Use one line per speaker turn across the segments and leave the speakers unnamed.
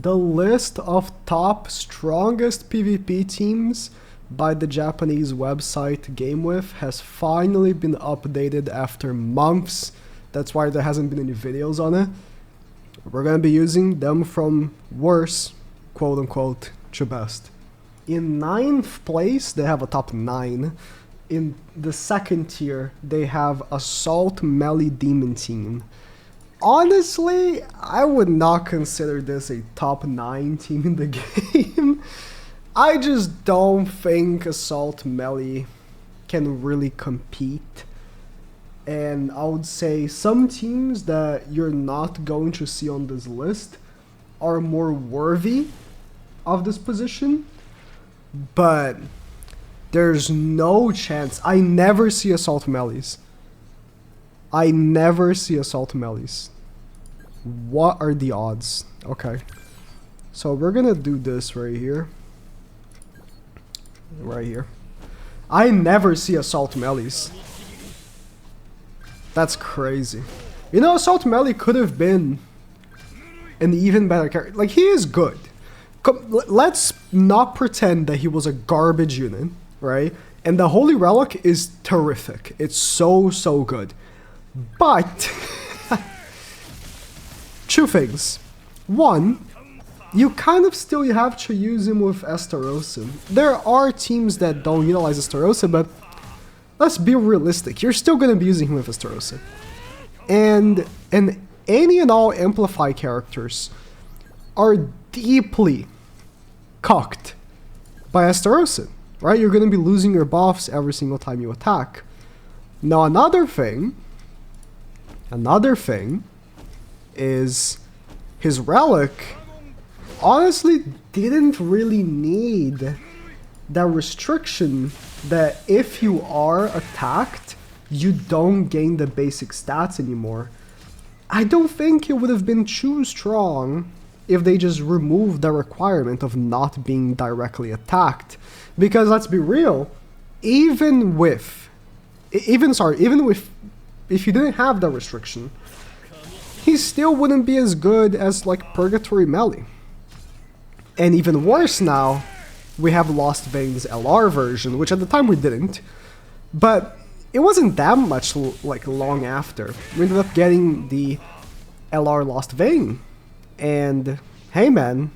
the list of top strongest PvP teams by the Japanese website GameWith has finally been updated after months. That's why there hasn't been any videos on it. We're gonna be using them from worst, quote unquote, to best. In 9th place, they have a top 9. In the 2nd tier, they have Assault Melee Demon Team. Honestly, I would not consider this a top 9 team in the game. I just don't think Assault Melee can really compete. And I would say some teams that you're not going to see on this list are more worthy of this position. But there's no chance. I never see Assault Melees. I never see Assault Melees. What are the odds? Okay. So we're gonna do this right here. Right here. I never see Assault Melees. That's crazy. You know, Assault Melee could have been an even better character. Like, he is good. Let's not pretend that he was a garbage unit, right? And the Holy Relic is terrific. It's so, so good. But, two things. One, you kind of still have to use him with Estarossa. There are teams that don't utilize Estarossa, but let's be realistic. You're still going to be using him with Estarossa. And any and all Amplify characters are deeply cocked by Estarossa, right? You're going to be losing your buffs every single time you attack. Now another thing is his relic honestly didn't really need that restriction that if you are attacked, you don't gain the basic stats anymore. I don't think it would have been too strong if they just removed the requirement of not being directly attacked. Because let's be real, even if you didn't have that restriction, he still wouldn't be as good as like Purgatory Melee. And even worse now, we have Lost Veins LR version, which at the time we didn't, but it wasn't that much like long after. We ended up getting the LR Lost Vein, and hey man,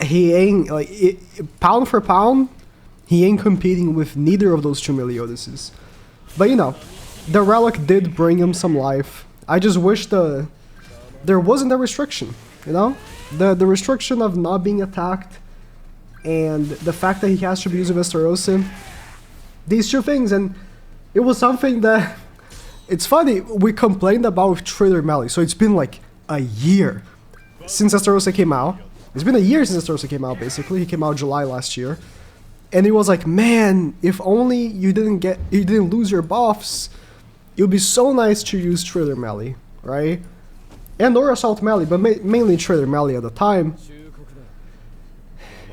he ain't like pound for pound, he ain't competing with neither of those two Meliodases. But you know, the relic did bring him some life. I just wish there wasn't a restriction, you know? The restriction of not being attacked and the fact that he has to be using Estarossa. These two things, and it was something that, it's funny, we complained about Trader Melee, so it's been like a year since Estarossa came out. It's been a year since Estarossa came out, basically. He came out July last year. And it was like, man, if only you didn't lose your buffs, it would be so nice to use Trader Melee, right? And or Assault Melee, but mainly Trader Melee at the time.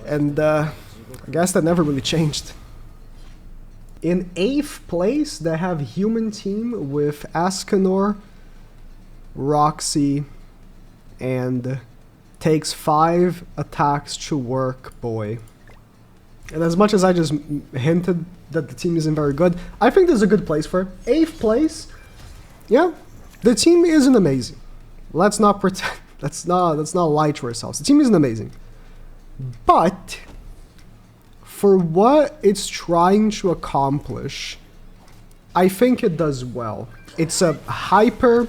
And I guess that never really changed. In 8th place, they have Human Team with Ascanor, Roxy, and takes 5 attacks to work, boy. And as much as I just hinted that the team isn't very good, I think there's a good place for it. 8th place, yeah, the team isn't amazing. Let's not pretend. Let's not lie to ourselves. The team isn't amazing, but for what it's trying to accomplish, I think it does well. It's a hyper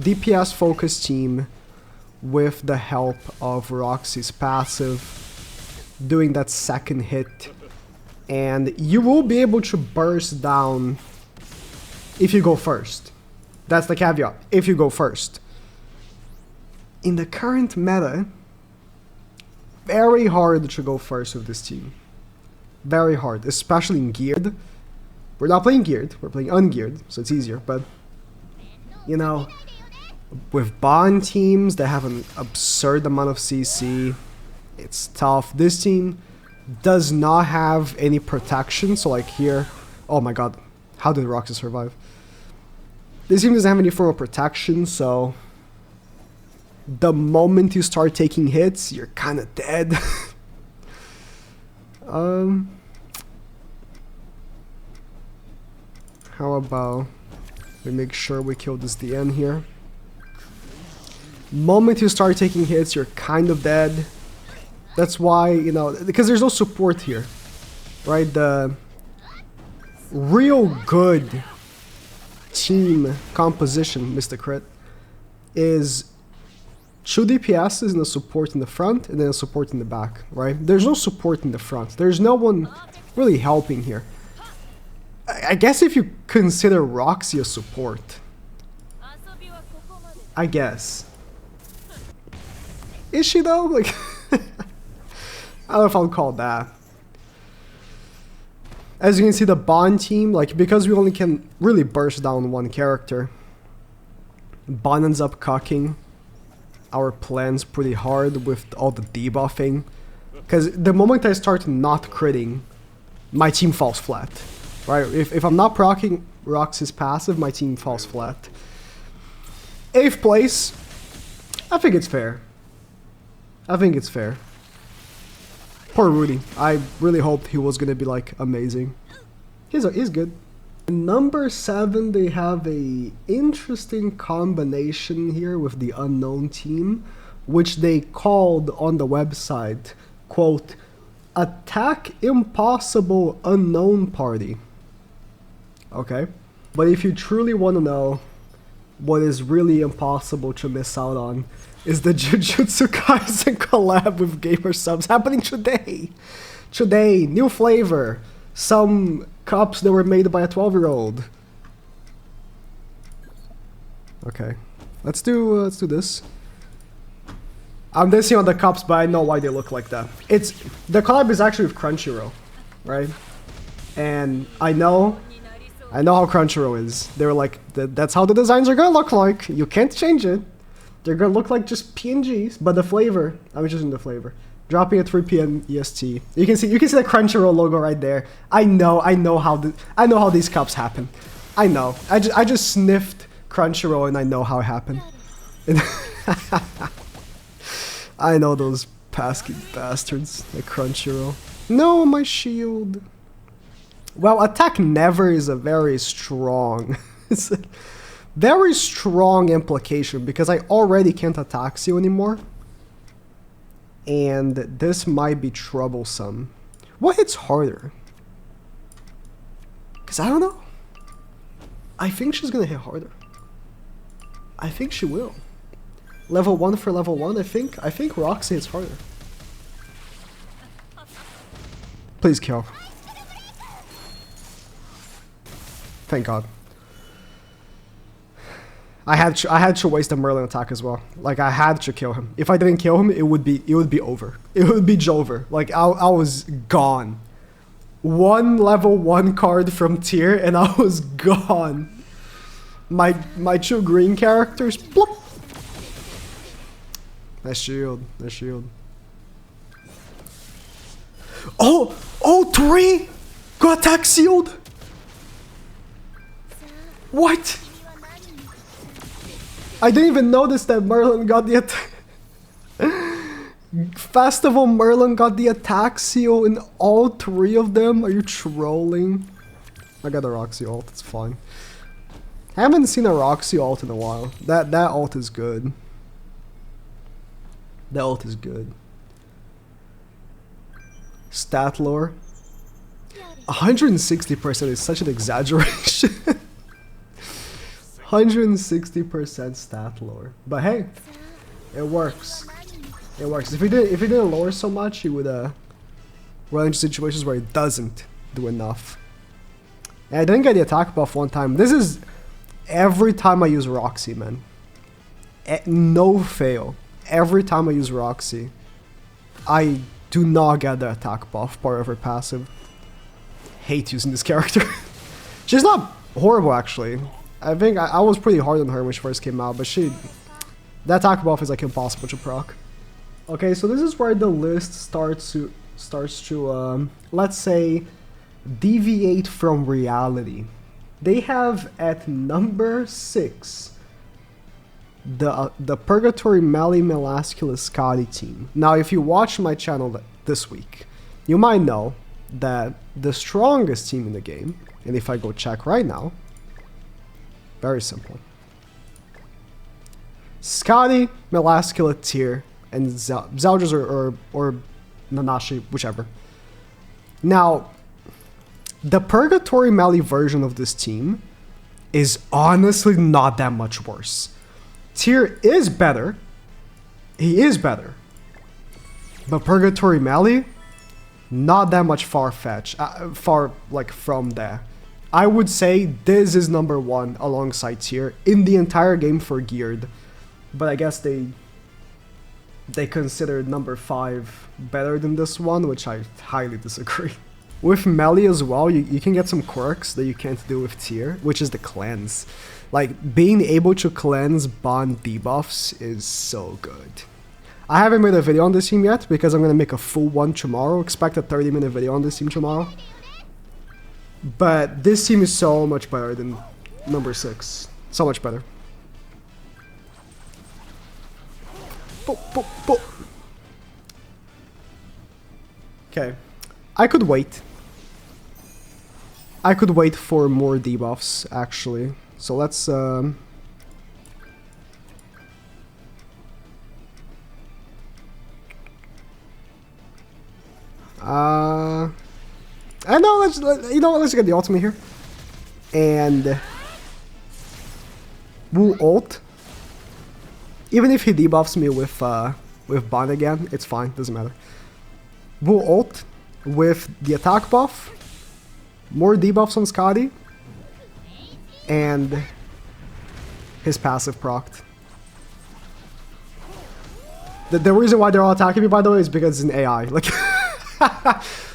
DPS focused team with the help of Roxy's passive, doing that second hit, and you will be able to burst down if you go first. That's the caveat, if you go first. In the current meta, very hard to go first with this team. Very hard, especially in geared. We're not playing geared, we're playing ungeared, so it's easier, but you know, with Bond teams that have an absurd amount of CC, it's tough. This team does not have any protection, so like here, oh my god, how did Roxy survive? This team doesn't have any form of protection, so the moment you start taking hits, you're kind of dead. How about we make sure we kill this DN here. Moment you start taking hits, you're kind of dead. That's why, you know, because there's no support here, right? The real good team composition, Mr. Crit, is 2 DPSs and a support in the front and then a support in the back, right? There's no support in the front. There's no one really helping here. I guess if you consider Roxy a support. I guess. Is she though? Like, I don't know if I'll call that. As you can see, the Bond team, like, because we only can really burst down one character, Bond ends up cucking our plans pretty hard with all the debuffing. Because the moment I start not critting, my team falls flat. Right? If I'm not proccing Roxy's passive, my team falls flat. 8th place, I think it's fair. I think it's fair. Poor Rudy. I really hoped he was gonna be like amazing. He's good. Number 7, they have a interesting combination here with the unknown team, which they called on the website, quote, Attack Impossible Unknown Party. Okay, but if you truly want to know what is really impossible to miss out on, is the Jujutsu Kaisen collab with Gamer Subs happening today. Today, new flavor. Some cups that were made by a 12-year-old. Okay, let's do this. I'm dissing on the cups, but I know why they look like that. The collab is actually with Crunchyroll, right? And I know how Crunchyroll is. They were like, that's how the designs are gonna look like. You can't change it. They're gonna look like just PNGs, but the flavor, I'm choosing the flavor. Dropping at 3 p.m. EST. You can see the Crunchyroll logo right there. I know how these cups happen. I know. I just sniffed Crunchyroll and I know how it happened. I know those pesky bastards at Crunchyroll. No, my shield. Well, attack never is a very strong, it's a very strong implication because I already can't attack you anymore. And this might be troublesome. What hits harder? Because I don't know. I think she's gonna hit harder. I think she will. Level 1 for level 1, I think Roxy hits harder. Please kill. Thank God. I had to waste a Merlin attack as well. Like, I had to kill him. If I didn't kill him, it would be over. It would be Jover. Like, I was gone. One level 1 card from tier and I was gone. My 2 green characters, bloop. Nice shield. Nice shield. Oh, 3 got attack sealed. What? I didn't even notice that Merlin got the attack. Festival Merlin got the attack seal in all 3 of them. Are you trolling? I got a Roxy ult. It's fine. I haven't seen a Roxy ult in a while. That ult is good. That ult is good. Stat lore. 160% is such an exaggeration. 160% stat lore. But hey, it works. It works. If he didn't lower so much, he would run into situations where he doesn't do enough. And I didn't get the attack buff one time. This is every time I use Roxy, man. No fail. Every time I use Roxy, I do not get the attack buff part of her passive. Hate using this character. She's not horrible, actually. I think I was pretty hard on her when she first came out, but that attack buff is like impossible to proc. Okay, so this is where the list starts to let's say deviate from reality. They have at number 6 the Purgatory Melee Melascula Scotty team. Now, if you watch my channel this week, you might know that the strongest team in the game, and if I go check right now, very simple. Scotty, Melascula, Tyr, and Zeldris or Nanashi, whichever. Now, the Purgatory Melee version of this team is honestly not that much worse. Tyr is better. He is better. But Purgatory Melee, not that much far-fetched. Far, like, from there. I would say this is number 1 alongside Tyr in the entire game for geared. But I guess they consider number 5 better than this one, which I highly disagree. With Melee as well, you can get some quirks that you can't do with Tyr, which is the cleanse. Like, being able to cleanse bond debuffs is so good. I haven't made a video on this team yet, because I'm going to make a full one tomorrow. Expect a 30-minute video on this team tomorrow. But this team is so much better than number 6. So much better. Okay. I could wait. I could wait for more debuffs, actually. So let's... I know, let's get the ultimate here. And... we'll ult. Even if he debuffs me with Bond again, it's fine, doesn't matter. We'll ult with the attack buff, more debuffs on Scotty, and his passive procced. The reason why they're all attacking me, by the way, is because it's an AI. Like,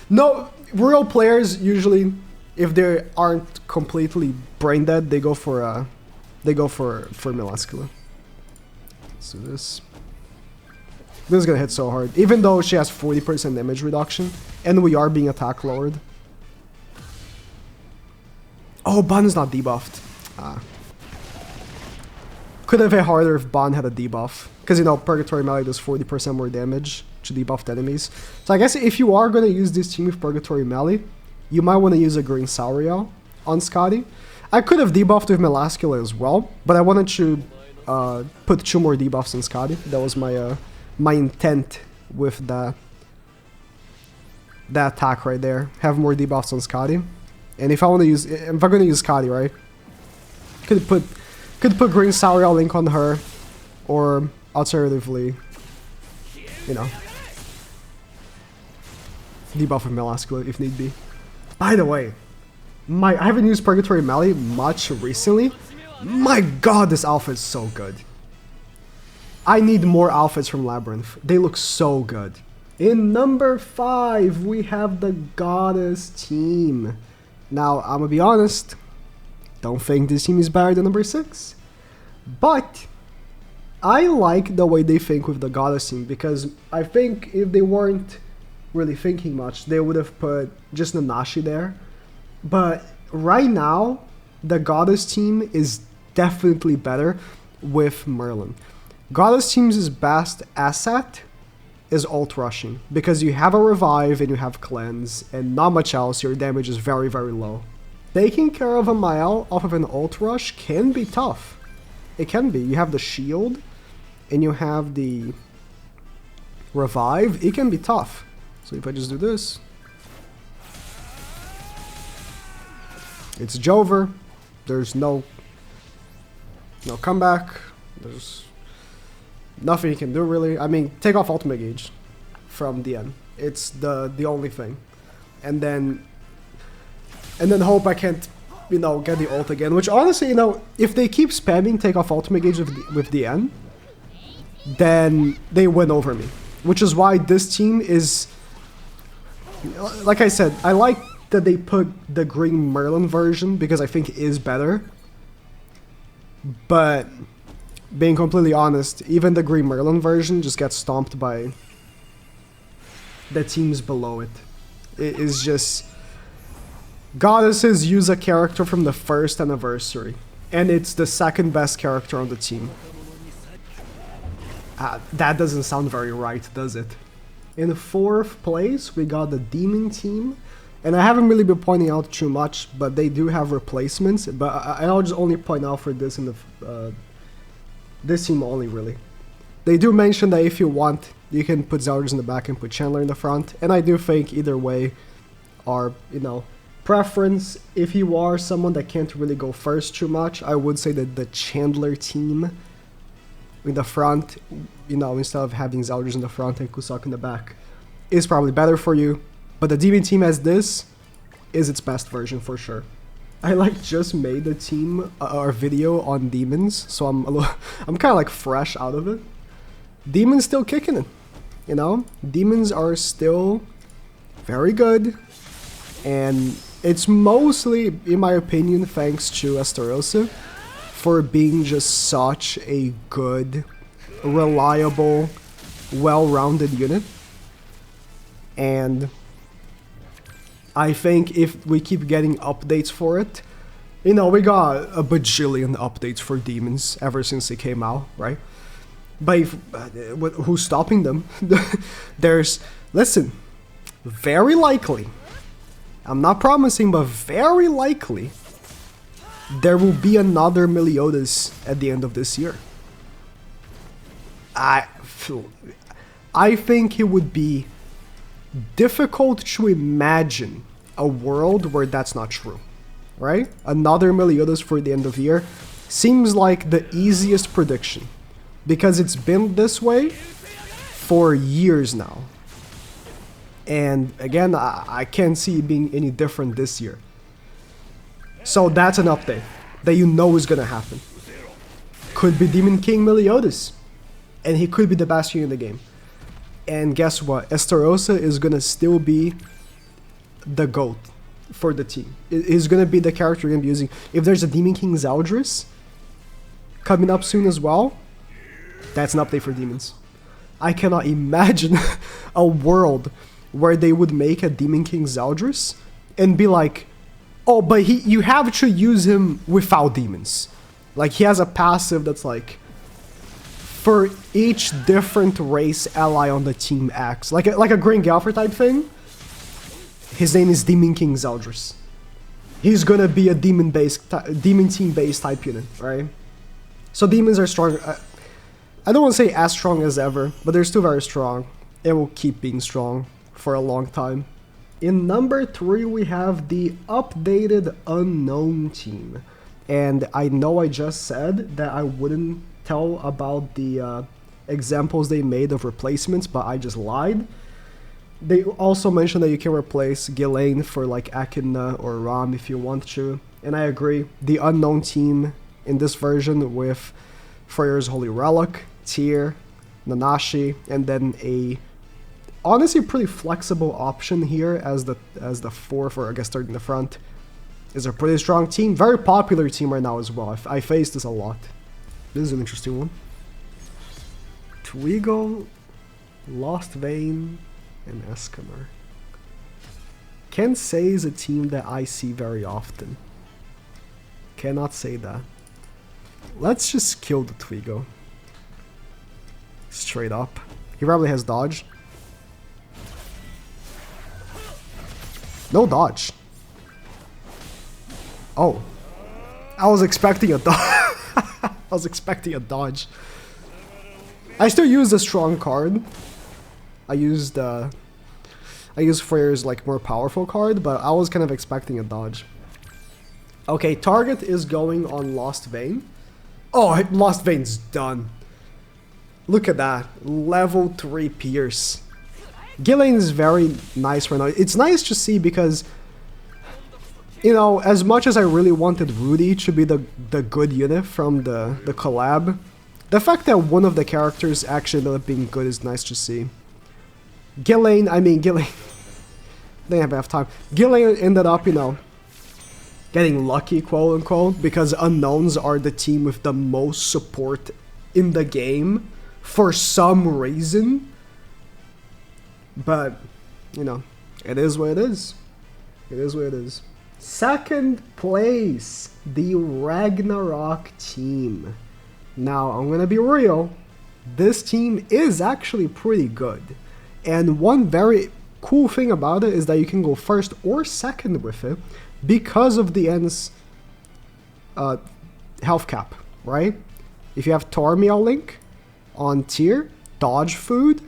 no, real players usually, if they aren't completely brain dead, they go for Melascula. Let's do this. This is gonna hit so hard, even though she has 40% damage reduction, and we are being attack lowered. Oh, Ban is not debuffed. Could have hit harder if Ban had a debuff, because you know Purgatory Melee does 40% more damage to debuffed enemies. So I guess if you are gonna use this team with Purgatory Melee, you might want to use a Green Sauriel on Scotty. I could have debuffed with Melascula as well, but I wanted to put 2 more debuffs on Scotty. That was my my intent with that attack right there. Have more debuffs on Scotty. And if I'm gonna use Scotty, right? Could put Green Sauriel Link on her, or alternatively, you know, debuff with Melascula if need be. By the way, I haven't used Purgatory Melee much recently. My god, this outfit is so good. I need more outfits from Labyrinth. They look so good. In number 5, we have the Goddess team. Now, I'm gonna be honest, don't think this team is better than number 6. But I like the way they think with the Goddess team, because I think if they weren't really thinking much, they would have put just Nanashi there. But right now, the Goddess team is definitely better with Merlin. Goddess team's best asset is ult rushing, because you have a revive and you have cleanse, and not much else. Your damage is very, very low. Taking care of a Mael off of an ult rush can be tough. It can be. You have the shield, and you have the revive. It can be tough. So if I just do this, it's Jover. There's no comeback. There's nothing you can do really. I mean, take off ultimate gauge from the end. It's the only thing, and then hope I can't, you know, get the ult again. Which honestly, you know, if they keep spamming take off ultimate gauge with the end, then they win over me. Which is why this team is, like I said, I like that they put the Green Merlin version because I think it is better. But being completely honest, even the Green Merlin version just gets stomped by the teams below it. It is just... Goddesses use a character from the first anniversary, and it's the second best character on the team. That doesn't sound very right, does it? In 4th place, we got the Demon Team. And I haven't really been pointing out too much, but they do have replacements. But I'll just only point out for this in the this team only, really. They do mention that if you want, you can put Zeldris in the back and put Chandler in the front. And I do think either way are, you know, preference. If you are someone that can't really go first too much, I would say that the Chandler team in the front, you know, instead of having Zeldris in the front and Kusaka in the back, is probably better for you. But the Demon Team as this is its best version for sure. I like just made a team or video on demons, so I'm kind of like fresh out of it. Demons still kicking it, you know. Demons are still very good, and it's mostly, in my opinion, thanks to Estarossa for being just such a good, reliable, well-rounded unit. And I think if we keep getting updates for it, you know, we got a bajillion updates for demons ever since they came out, right? But if, who's stopping them? Listen, very likely, I'm not promising, but very likely, there will be another Meliodas at the end of this year. I think it would be difficult to imagine a world where that's not true, right? Another Meliodas for the end of the year seems like the easiest prediction because it's been this way for years now. And again, I can't see it being any different this year. So that's an update that you know is gonna happen. Could be Demon King Meliodas, and he could be the best unit in the game. And guess what? Estarossa is gonna still be the GOAT for the team. He's gonna be the character you're gonna be using. If there's a Demon King Zeldris coming up soon as well, that's an update for demons. I cannot imagine a world where they would make a Demon King Zeldris and be like, oh, but you have to use him without demons. Like, he has a passive that's like, for each different race ally on the team X, like a Green Galfer type thing. His name is Demon King Zeldris. He's gonna be a demon team based type unit, right? So demons are strong. I don't want to say as strong as ever, but they're still very strong. It will keep being strong for a long time. In number 3, we have the updated Unknown team. And I know I just said that I wouldn't tell about the examples they made of replacements, but I just lied. They also mentioned that you can replace Ghislaine for like Echidna or Ram if you want to. And I agree. The Unknown team in this version with Freyr's Holy Relic, Tyr, Nanashi, and then a honestly pretty flexible option here as the 4th or I guess 3rd in the front is a pretty strong team. Very popular team right now as well. I face this a lot. This is an interesting one. Twigo, Lost Vein, and Eskamar. Can't say is a team that I see very often. Cannot say that. Let's just kill the Twigo. Straight up. He probably has dodge. No dodge. Oh. I was expecting a dodge. I was expecting a dodge. I still use a strong card. I used Freyr's like more powerful card, but I was kind of expecting a dodge. Okay, target is going on Lost Vein. Oh, Lost Vein's done. Look at that. Level 3 Pierce. Ghislaine is very nice right now. It's nice to see because, you know, as much as I really wanted Rudy to be the good unit from the collab, the fact that one of the characters actually ended up being good is nice to see. Ghislaine, they didn't have enough time. Ghislaine ended up, you know, getting lucky, quote unquote, because Unknowns are the team with the most support in the game for some reason. But, you know, it is what it is. It is what it is. 2nd place, the Ragnarok team. Now, I'm gonna be real. this team is actually pretty good. And one very cool thing about it is that you can go first or second with it because of the end's health cap, right? If you have Tormiel Link on tier, dodge food,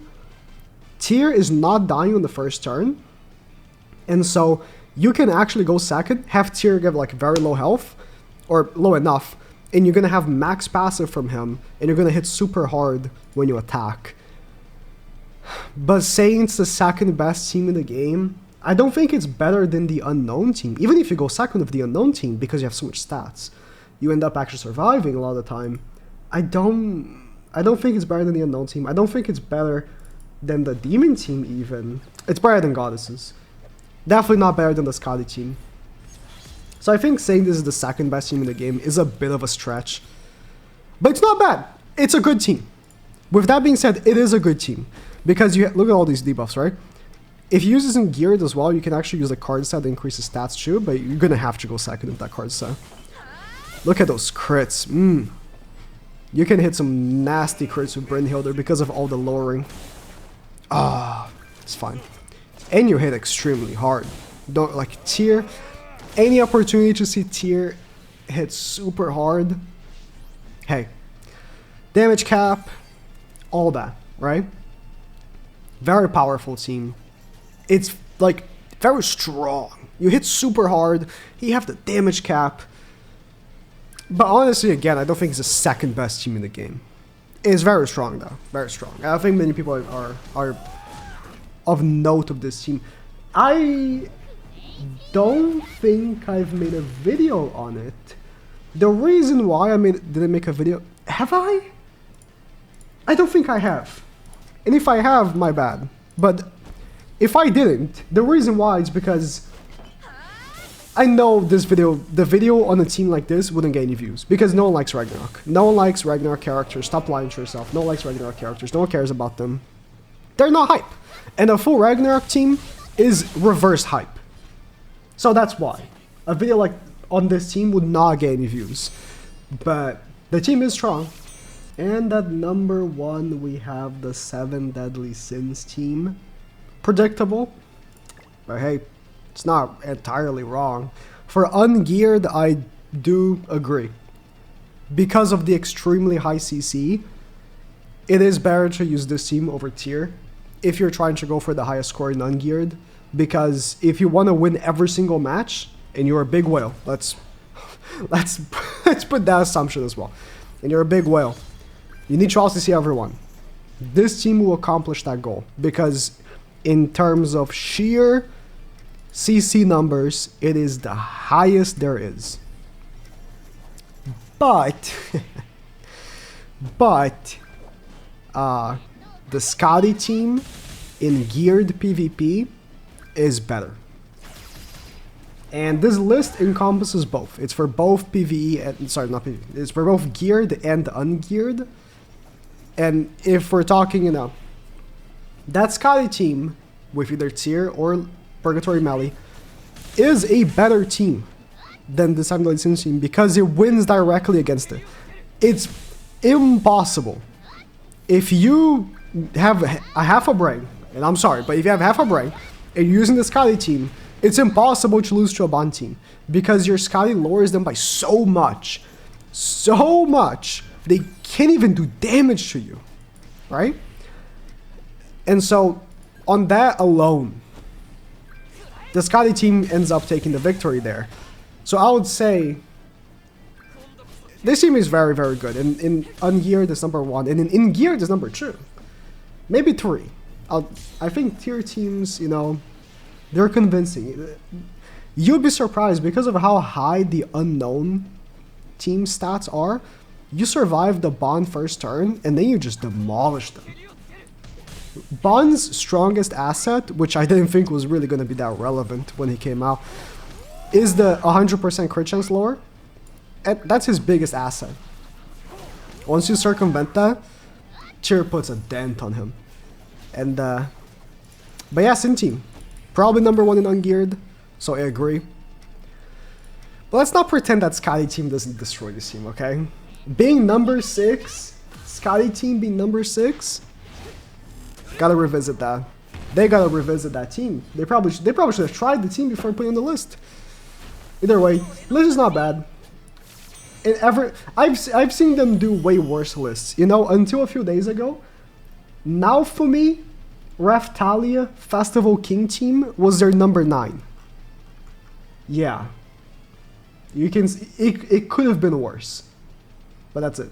tier is not dying on the first turn. And so you can actually go second, have tier give like very low health, or low enough, and you're gonna have max passive from him, and you're gonna hit super hard when you attack. But saying it's the second best team in the game, I don't think it's better than the unknown team. Even if you go second with the unknown team, because you have so much stats, you end up actually surviving a lot of the time. I don't think it's better than the unknown team. I don't think it's better than the demon team even. It's better than goddesses. Definitely not better than the Scotty team. So I think saying this is the second best team in the game is a bit of a stretch. But it's not bad. It's a good team. With that being said, it is a good team. Because you look at all these debuffs, right? If you use this in geared as well, you can actually use the card set that increases stats too, but you're gonna have to go second with that card set. Look at those crits. You can hit some nasty crits with Brynhilder because of all the lowering. It's fine. And you hit extremely hard. Don't like tier. Any opportunity to see tier hit super hard. Hey, damage cap, all that, right? Very powerful team. It's like very strong. You hit super hard. You have the damage cap. But honestly, again, I don't think it's the second best team in the game. It's very strong though, very strong. I think many people are of note of this team. I don't think I've made a video on it. The reason why I didn't make a video, have I? I don't think I have. And if I have, my bad. But if I didn't, the reason why is because I know the video on a team like this wouldn't get any views. Because no one likes Ragnarok. No one likes Ragnarok characters. Stop lying to yourself. No one likes Ragnarok characters. No one cares about them. They're not hype. And a full Ragnarok team is reverse hype. So that's why. A video like on this team would not get any views. But the team is strong. And at number 1, we have the 7 Deadly Sins team. Predictable. But hey, it's not entirely wrong. For ungeared, I do agree. Because of the extremely high CC, it is better to use this team over tier if you're trying to go for the highest score in ungeared. Because if you want to win every single match, and you're a big whale, let's put that assumption as well. And you're a big whale, you need to also see everyone. This team will accomplish that goal because in terms of sheer CC numbers, it is the highest there is. But the Scotty team in geared PvP is better. And this list encompasses both. It's for both PvE and, sorry, not PvE. It's for both geared and ungeared. And if we're talking, you know, that Scotty team with either tier or Purgatory Melee is a better team than the 7 Deadly Sins team because it wins directly against it. It's impossible. If you have a half a brain, and I'm sorry, but if you have half a brain and you're using the Scotty team, it's impossible to lose to a Bond team because your Scotty lowers them by so much, they can't even do damage to you, right? And so, on that alone, the Scotty team ends up taking the victory there. So I would say this team is very, very good. In ungeared is number 1, and in geared is number 2, maybe 3. I think tier teams, you know, they're convincing. You'd be surprised because of how high the unknown team stats are. You survive the Bond first turn, and then you just demolish them. Bond's strongest asset, which I didn't think was really going to be that relevant when he came out, is the 100% crit chance lower. And that's his biggest asset. Once you circumvent that, Tyr puts a dent on him. And, but yeah, Sin team. Probably number 1 in ungeared, so I agree. But let's not pretend that Scotty team doesn't destroy this team, okay? Being number 6 Scotty team be number 6. Gotta revisit that. They gotta revisit that team. They probably should have tried the team before putting on the list. Either way, list is not bad. I've seen them do way worse lists. You know, until a few days ago. Now for me, Raphtalia Festival King team was their number 9. Yeah. You can. It could have been worse. But that's it.